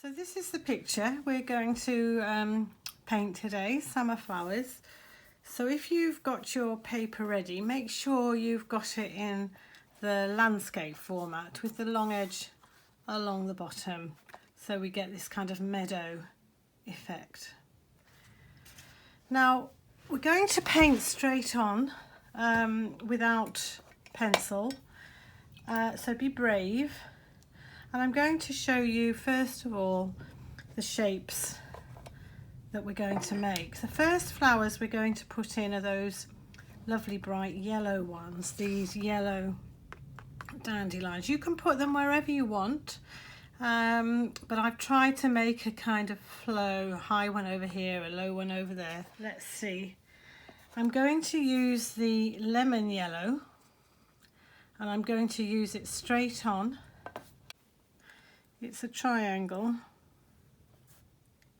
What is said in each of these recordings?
So this is the picture we're going to paint today, summer flowers. So if you've got your paper ready, make sure you've got it in the landscape format with the long edge along the bottom, so we get this kind of meadow effect. Now we're going to paint straight on without pencil, so be brave. And I'm going to show you first of all the shapes that we're going to make. The first flowers we're going to put in are those lovely bright yellow ones, these yellow dandelions. You can put them wherever you want, but I've tried to make a kind of flow, a high one over here, a low one over there. Let's see. I'm going to use the lemon yellow and I'm going to use it straight on. It's a triangle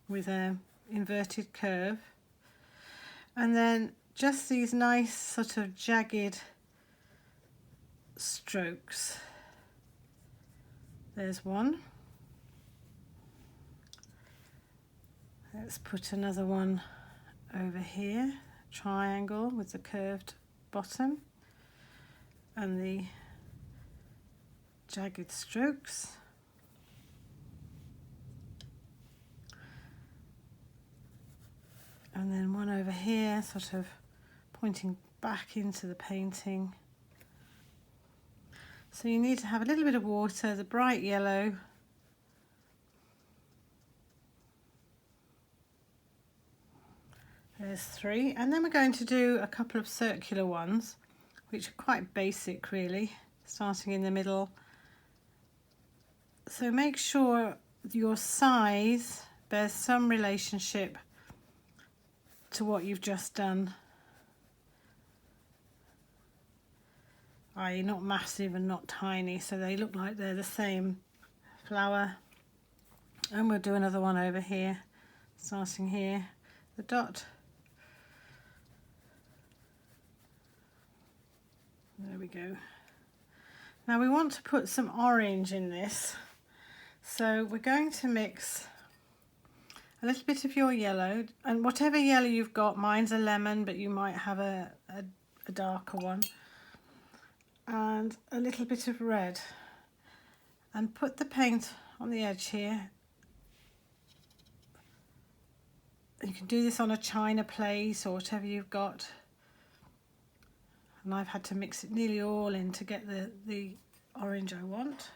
with an inverted curve, and then just these nice sort of jagged strokes. There's one. Let's put another one over here, triangle with the curved bottom and the jagged strokes. And then one over here, sort of pointing back into the painting. So you need to have a little bit of water, the bright yellow. There's 3. And then we're going to do a couple of circular ones, which are quite basic really, starting in the middle. So make sure your size bears some relationship to what you've just done, i.e. not massive and not tiny, so they look like they're the same flower. And we'll do another one over here, starting here, the dot. There we go. Now we want to put some orange in this, so we're going to mix a little bit of your yellow, and whatever yellow you've got, mine's a lemon, but you might have a darker one, and a little bit of red, and put the paint on the edge here. You can do this on a china plate or whatever you've got, and I've had to mix it nearly all in to get the orange I want.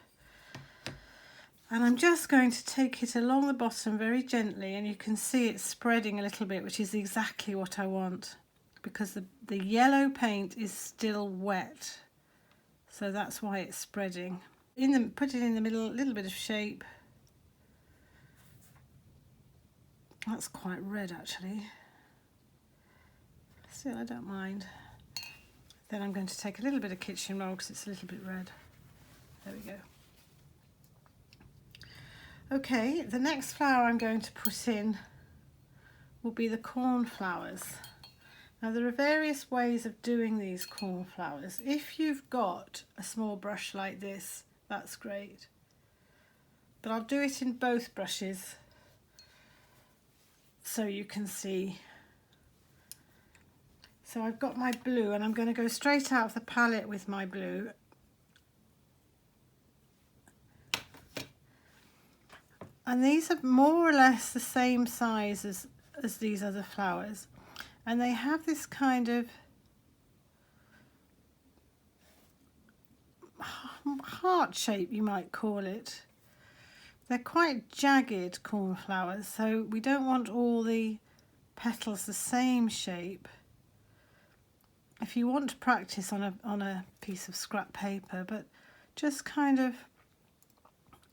And I'm just going to take it along the bottom very gently, and you can see it spreading a little bit, which is exactly what I want, because the yellow paint is still wet, so that's why it's spreading. Put it in the middle, a little bit of shape. That's quite red actually. Still, I don't mind. Then I'm going to take a little bit of kitchen roll because it's a little bit red. There we go. Okay, the next flower I'm going to put in will be the cornflowers. Now there are various ways of doing these cornflowers. If you've got a small brush like this, that's great. But I'll do it in both brushes so you can see. So I've got my blue and I'm going to go straight out of the palette with my blue. And these are more or less the same size as these other flowers. And they have this kind of heart shape, you might call it. They're quite jagged cornflowers, so we don't want all the petals the same shape. If you want to practice on a piece of scrap paper, but just kind of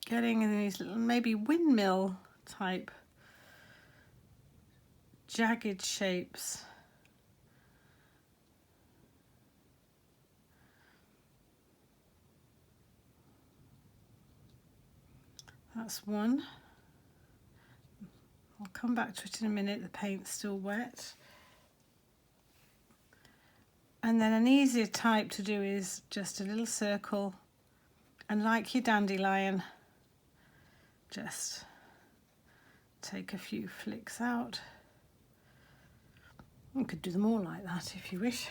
getting in these little, maybe windmill type jagged shapes. That's one. I'll come back to it in a minute, the paint's still wet. And then an easier type to do is just a little circle, and like your dandelion, just take a few flicks out. You could do them all like that if you wish,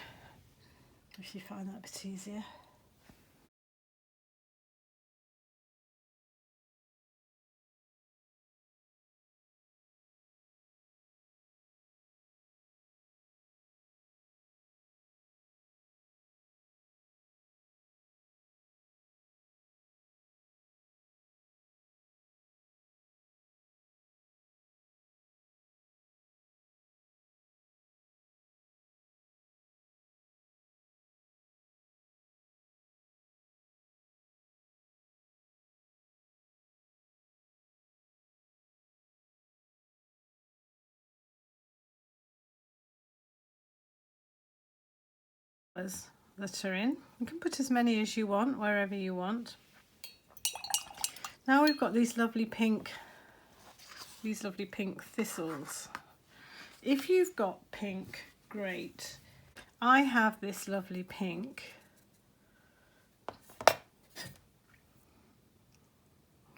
if you find that a bit easier. That are in. You can put as many as you want, wherever you want. Now we've got these lovely pink thistles. If you've got pink, great. I have this lovely pink.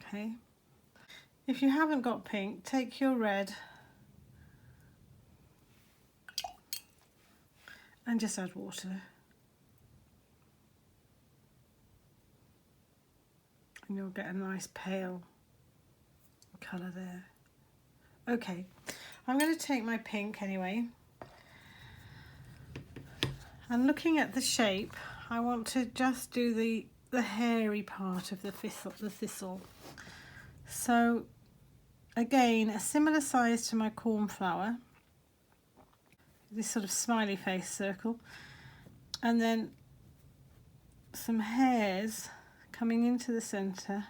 Okay. If you haven't got pink, take your red and just add water. And you'll get a nice pale colour there. Okay, I'm going to take my pink anyway. And looking at the shape, I want to just do the hairy part of the thistle. So again, a similar size to my cornflower, this sort of smiley face circle, and then some hairs coming into the centre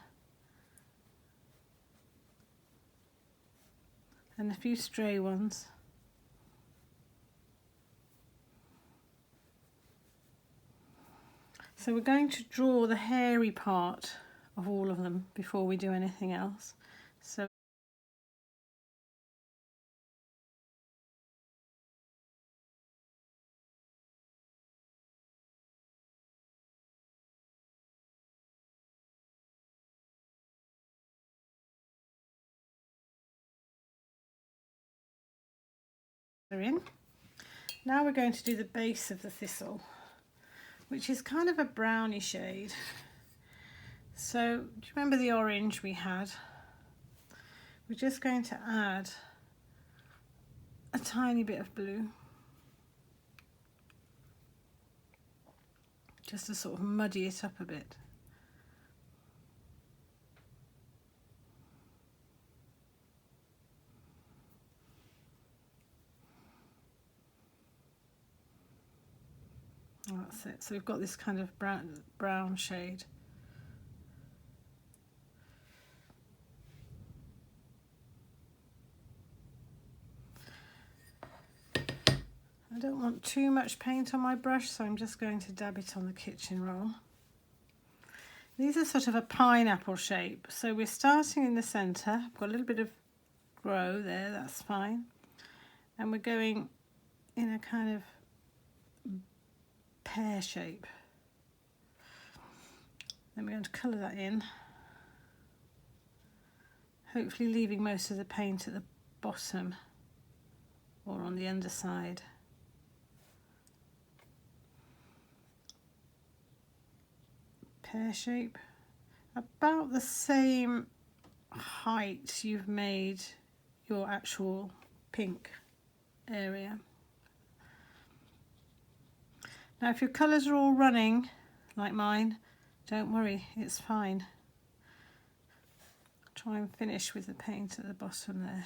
and a few stray ones. So we're going to draw the hairy part of all of them before we do anything else. So they're in. Now we're going to do the base of the thistle, which is kind of a browny shade. So do you remember the orange we had? We're just going to add a tiny bit of blue, just to sort of muddy it up a bit. Oh, that's it. So we've got this kind of brown shade. I don't want too much paint on my brush, so I'm just going to dab it on the kitchen roll. These are sort of a pineapple shape, so we're starting in the centre. I've got a little bit of grow there, that's fine. And we're going in a kind of pear shape. Then we're going to colour that in, hopefully leaving most of the paint at the bottom or on the underside. Pear shape, about the same height you've made your actual pink area. Now if your colours are all running like mine, don't worry, it's fine. Try and finish with the paint at the bottom there.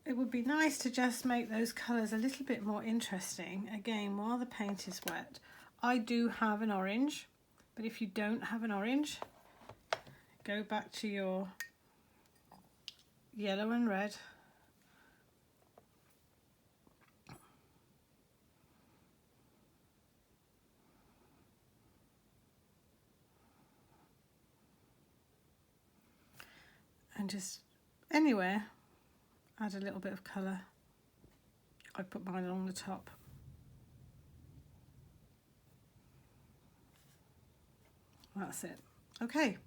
It would be nice to just make those colours a little bit more interesting. Again, while the paint is wet, I do have an orange, but if you don't have an orange, go back to your yellow and red and just anywhere add a little bit of colour. I put mine along the top. That's it. Okay.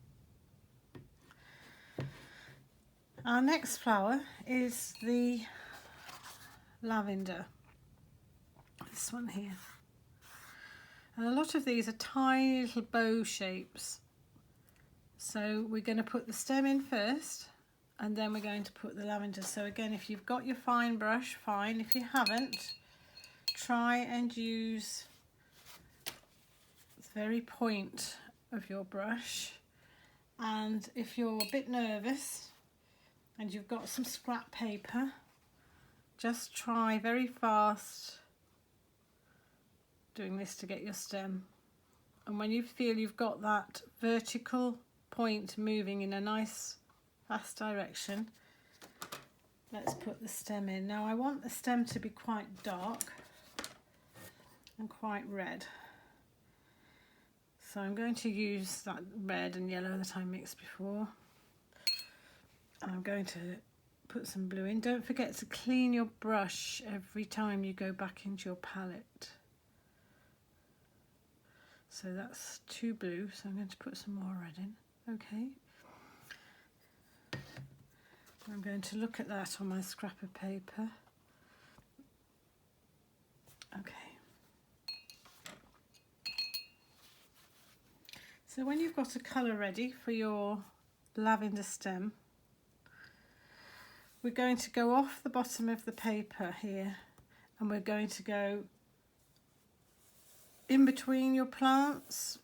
Our next flower is the lavender. This one here. And a lot of these are tiny little bow shapes. So we're going to put the stem in first, and then we're going to put the lavender. So again, if you've got your fine brush, fine. If you haven't, try and use the very point of your brush. And if you're a bit nervous and you've got some scrap paper, just try very fast doing this to get your stem. And when you feel you've got that vertical point moving in a nice fast direction, let's put the stem in. Now I want the stem to be quite dark and quite red. So I'm going to use that red and yellow that I mixed before. And I'm going to put some blue in. Don't forget to clean your brush every time you go back into your palette. So that's too blue, so I'm going to put some more red in. Okay. I'm going to look at that on my scrap of paper. Okay. So when you've got a colour ready for your lavender stem, we're going to go off the bottom of the paper here, and we're going to go in between your plants,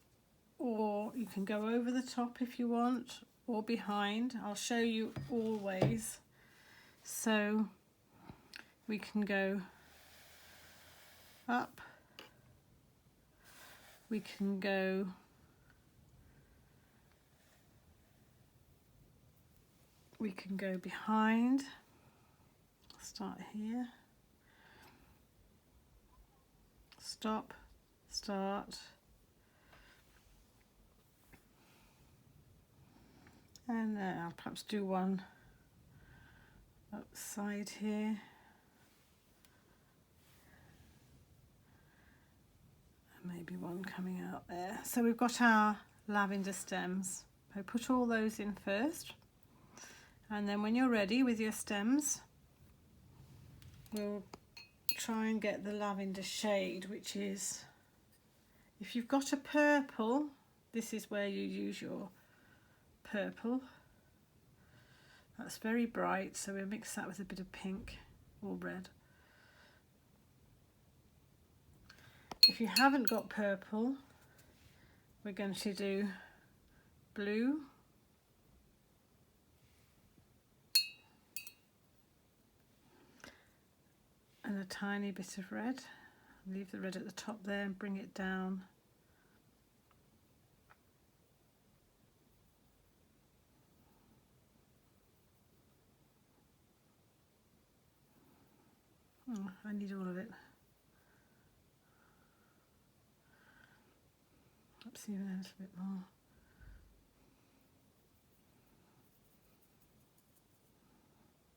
or you can go over the top if you want, or behind. I'll show you all ways. So we can go up, we can go behind. I'll start here, stop, start, and I'll perhaps do one outside here, and maybe one coming out there. So we've got our lavender stems. So put all those in first, and then when you're ready with your stems, we'll try and get the lavender shade, which is, if you've got a purple, this is where you use your purple. That's very bright, so we'll mix that with a bit of pink or red. If you haven't got purple, we're going to do blue, and a tiny bit of red. Leave the red at the top there and bring it down. Oh, I need all of it. Perhaps even a little bit more.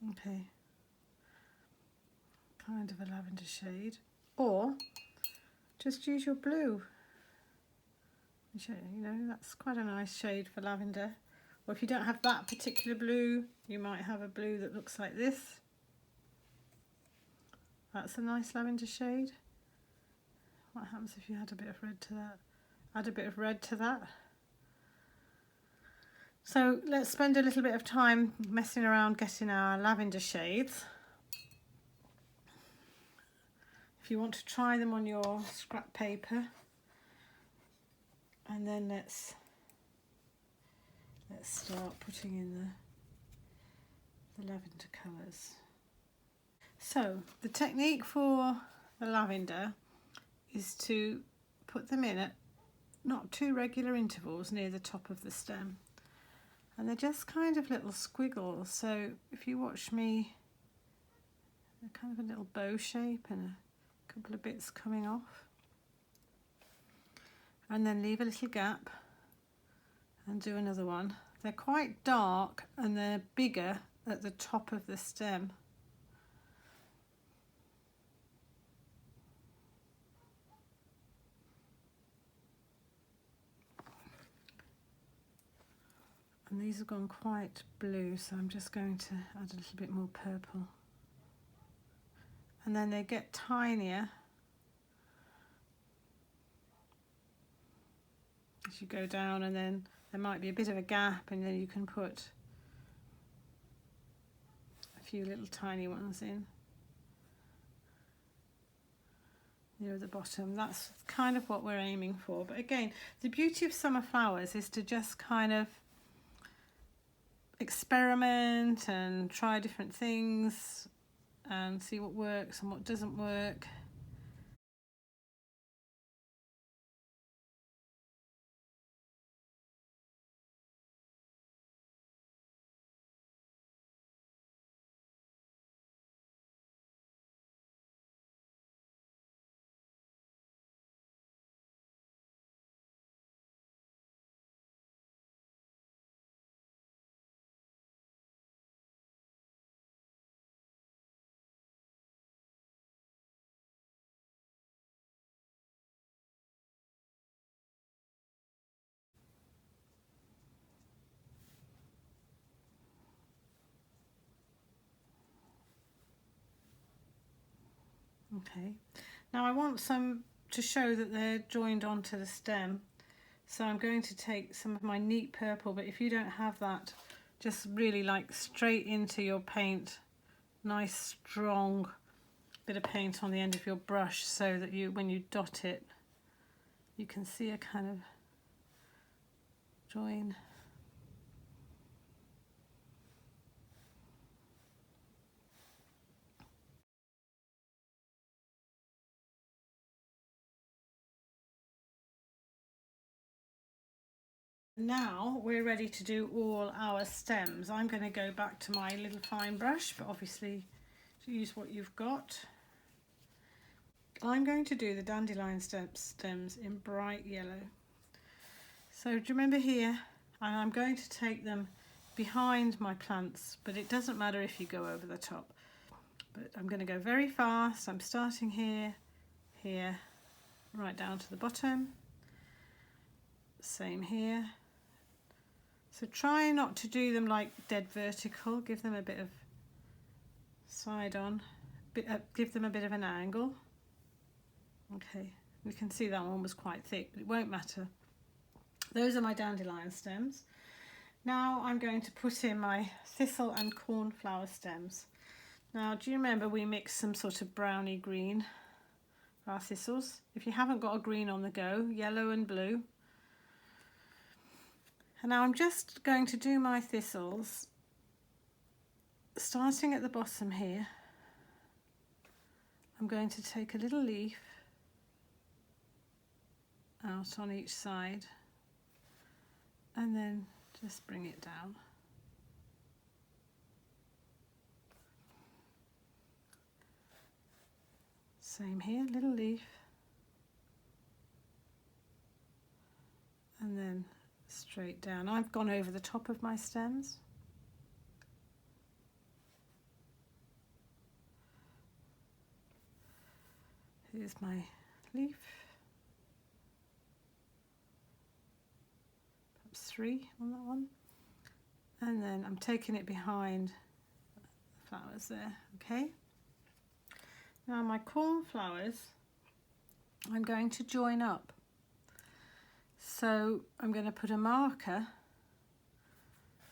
Okay. Kind of a lavender shade. Or just use your blue. You know, that's quite a nice shade for lavender. Or if you don't have that particular blue, you might have a blue that looks like this. That's a nice lavender shade. What happens if you add a bit of red to that? Add a bit of red to that. So let's spend a little bit of time messing around getting our lavender shades. If you want to try them on your scrap paper, and then let's start putting in the lavender colours. So the technique for the lavender is to put them in at not too regular intervals near the top of the stem, and they're just kind of little squiggles. So if you watch me, they're kind of a little bow shape and a couple of bits coming off, and then leave a little gap, and do another one. They're quite dark and they're bigger at the top of the stem. And these have gone quite blue, so I'm just going to add a little bit more purple. And then they get tinier as you go down, and then there might be a bit of a gap, and then you can put a few little tiny ones in near the bottom. That's kind of what we're aiming for. But again, the beauty of summer flowers is to just kind of experiment and try different things and see what works and what doesn't work. Okay, now I want some to show that they're joined onto the stem, so I'm going to take some of my neat purple, but if you don't have that, just really like straight into your paint, nice strong bit of paint on the end of your brush, so that you, when you dot it, you can see a kind of join. Now we're ready to do all our stems. I'm going to go back to my little fine brush, but obviously use what you've got. I'm going to do the dandelion stems in bright yellow. So do you remember here? And I'm going to take them behind my plants, but it doesn't matter if you go over the top. But I'm going to go very fast. I'm starting here, here, right down to the bottom. Same here. So try not to do them like dead vertical, give them a bit of side on, give them a bit of an angle. Okay, you can see that one was quite thick, but it won't matter. Those are my dandelion stems. Now I'm going to put in my thistle and cornflower stems. Now, do you remember we mixed some sort of browny green for our thistles? If you haven't got a green on the go, yellow and blue. And now I'm just going to do my thistles, starting at the bottom here. I'm going to take a little leaf out on each side and then just bring it down. Same here, little leaf, and then straight down. I've gone over the top of my stems. Here's my leaf. Perhaps 3 on that one. And then I'm taking it behind the flowers there, okay? Now my cornflowers, I'm going to join up. So I'm going to put a marker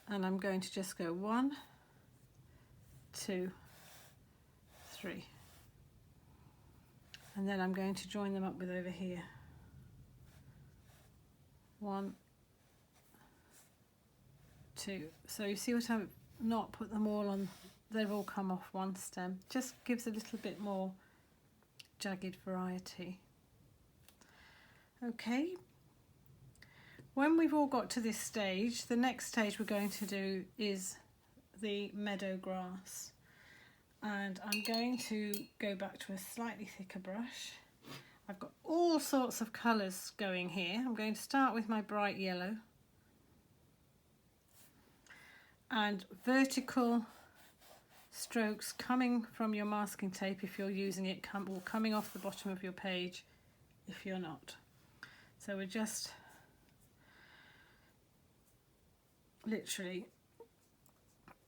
and I'm going to just go 1, 2, 3. And then I'm going to join them up with over here. 1, 2. So you see what I've not put them all on, they've all come off one stem. Just gives a little bit more jagged variety. Okay. When we've all got to this stage, the next stage we're going to do is the meadow grass. And I'm going to go back to a slightly thicker brush. I've got all sorts of colours going here. I'm going to start with my bright yellow. and vertical strokes coming from your masking tape if you're using it, or coming off the bottom of your page if you're not. So we're just literally,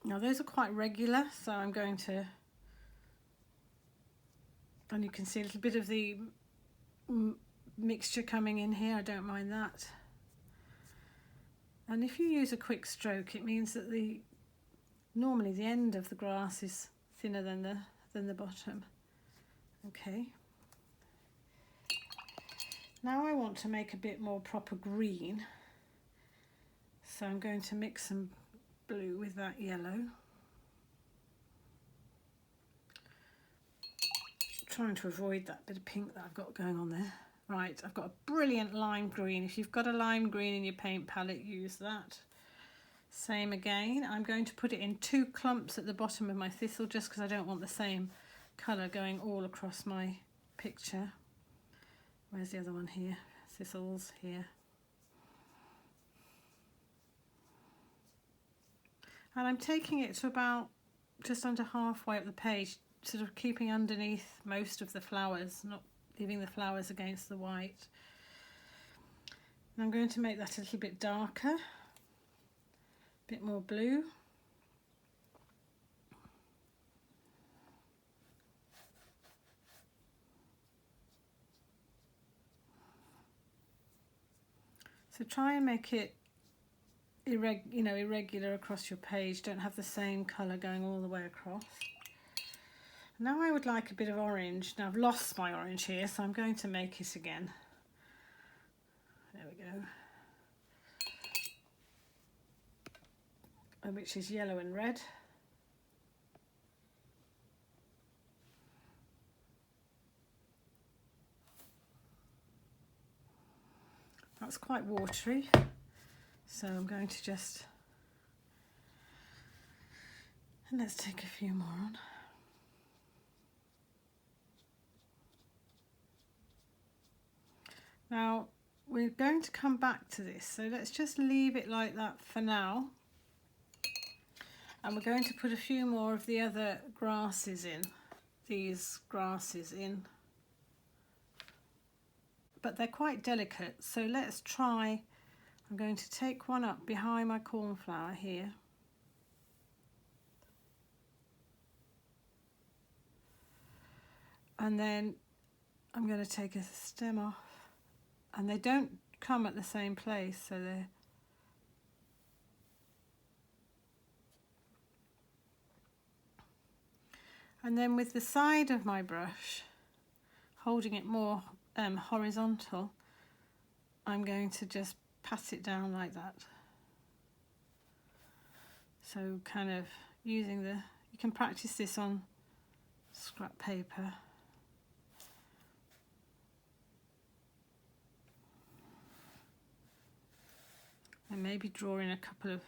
now those are quite regular, so I'm going to, and you can see a little bit of the mixture coming in here, I don't mind that. And if you use a quick stroke, it means that normally the end of the grass is thinner than the bottom. Okay. Now I want to make a bit more proper green, so I'm going to mix some blue with that yellow. Trying to avoid that bit of pink that I've got going on there. Right, I've got a brilliant lime green. If you've got a lime green in your paint palette, use that. Same again. I'm going to put it in 2 clumps at the bottom of my thistle, just because I don't want the same colour going all across my picture. Where's the other one here? Thistles here. And I'm taking it to about just under halfway up the page, sort of keeping underneath most of the flowers, not leaving the flowers against the white. And I'm going to make that a little bit darker, a bit more blue. So try and make it irregular across your page. Don't have the same colour going all the way across. Now I would like a bit of orange. Now I've lost my orange here, so I'm going to make it again. There we go. Which is yellow and red. That's quite watery, so I'm going to just, and let's take a few more on. Now we're going to come back to this, so let's just leave it like that for now. And we're going to put a few more of the other grasses in, these grasses in. But they're quite delicate, so let's try. I'm going to take one up behind my cornflower here. And then I'm going to take a stem off. And they don't come at the same place, so they're... And then with the side of my brush, holding it more horizontal, I'm going to just pat it down like that. So kind of using the, you can practice this on scrap paper. And maybe draw in a couple of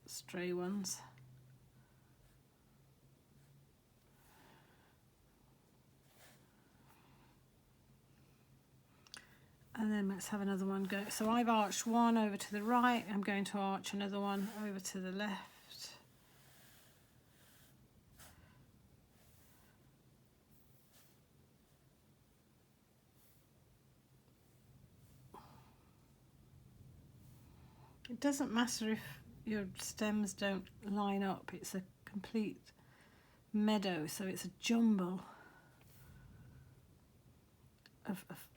stray ones. And then let's have another one go. So I've arched one over to the right. I'm going to arch another one over to the left. It doesn't matter if your stems don't line up. It's a complete meadow, so it's a jumble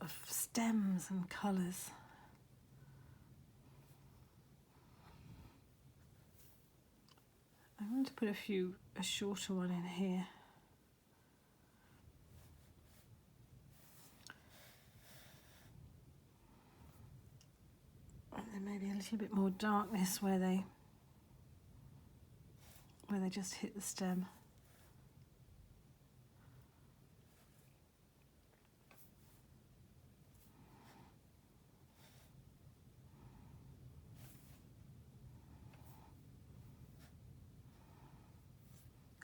of stems and colours. I'm going to put a shorter one in here. And then maybe a little bit more darkness where they just hit the stem.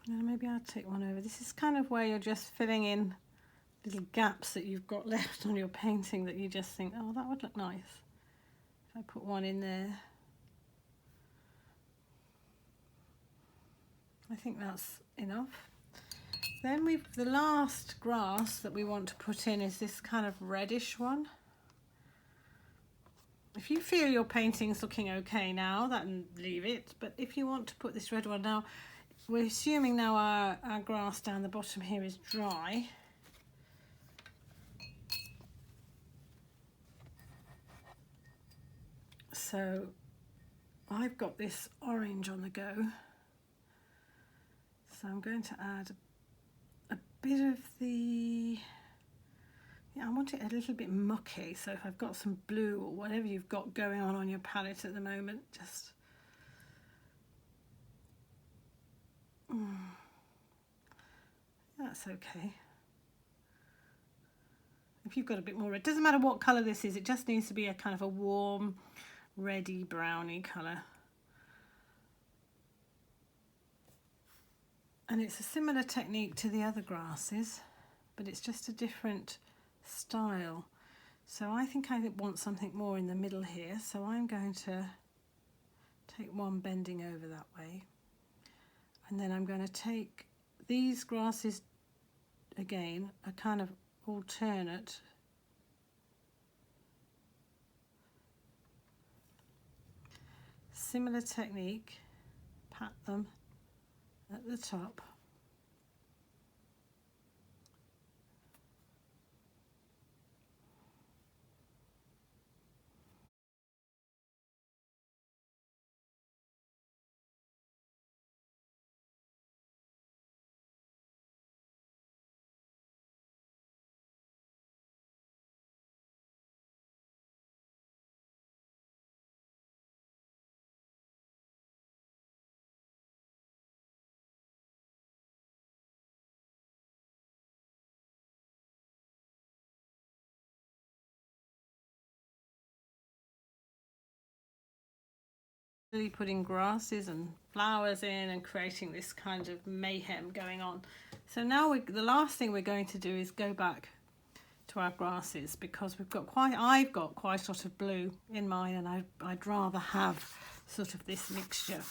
And then maybe I'll take one over. This is kind of where you're just filling in little gaps that you've got left on your painting that you just think, oh, that would look nice. If I put one in there. I think that's enough. Then the last grass that we want to put in is this kind of reddish one. If you feel your painting's looking okay now, then leave it. But if you want to put this red one now, we're assuming now our grass down the bottom here is dry. So I've got this orange on the go. So I'm going to add a bit of the, I want it a little bit mucky. So if I've got some blue or whatever you've got going on your palette at the moment, just that's okay. If you've got a bit more red, doesn't matter what colour this is, it just needs to be a kind of a warm, reddy, browny colour. And it's a similar technique to the other grasses, but it's just a different style. So I think I want something more in the middle here, so I'm going to take one bending over that way. And then I'm going to take these grasses again, a kind of alternate. Similar technique, pat them at the top. Really putting grasses and flowers in and creating this kind of mayhem going on. So now the last thing we're going to do is go back to our grasses, because I've got quite a lot of blue in mine, and I'd rather have sort of this mixture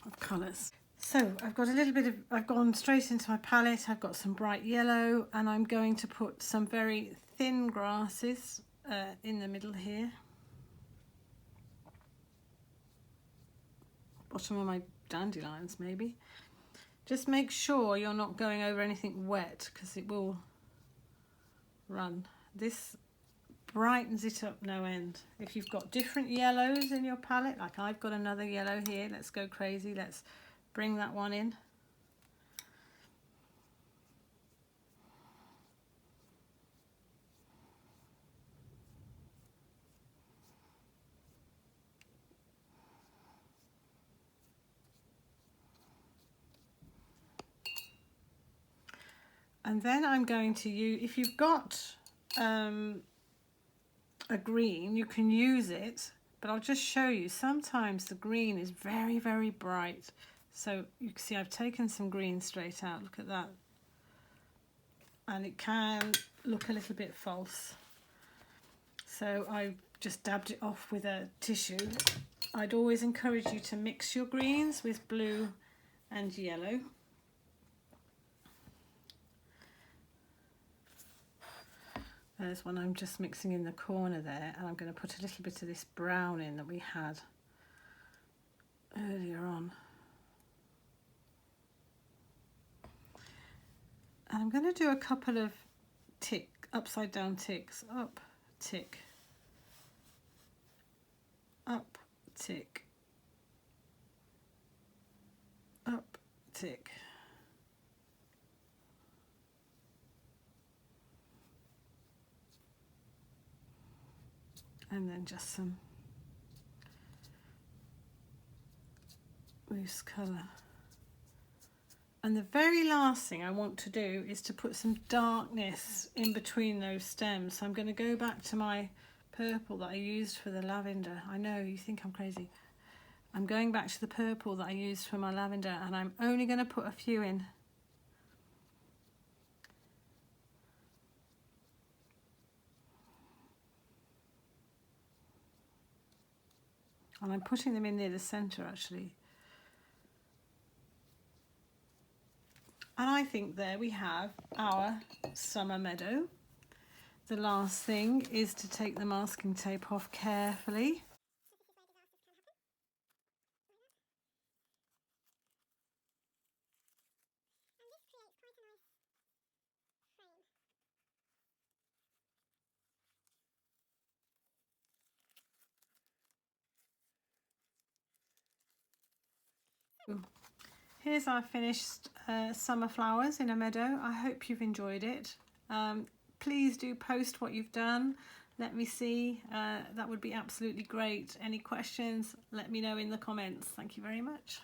of colours. So I've got a little bit of, I've gone straight into my palette, I've got some bright yellow, and I'm going to put some very thin grasses in the middle here. Bottom of my dandelions maybe. Just make sure you're not going over anything wet, because it will run. This brightens it up no end. If you've got different yellows in your palette, like I've got another yellow here, let's go crazy, let's bring that one in. And then I'm going to use, if you've got a green, you can use it, but I'll just show you, sometimes the green is very, very bright. So you can see I've taken some green straight out, look at that. And it can look a little bit false. So I just dabbed it off with a tissue. I'd always encourage you to mix your greens with blue and yellow. There's one I'm just mixing in the corner there, and I'm going to put a little bit of this brown in that we had earlier on. And I'm going to do a couple of upside down ticks. Up, tick, up, tick, up, tick. And then just some loose colour. And the very last thing I want to do is to put some darkness in between those stems. So I'm going to go back to my purple that I used for the lavender. I know you think I'm crazy. I'm going back to the purple that I used for my lavender, and I'm only going to put a few in. And I'm putting them in near the centre actually. And I think there we have our summer meadow. The last thing is to take the masking tape off carefully. Here's our finished summer flowers in a meadow. I hope you've enjoyed it. Please do post what you've done. Let me see. That would be absolutely great. Any questions, let me know in the comments. Thank you very much.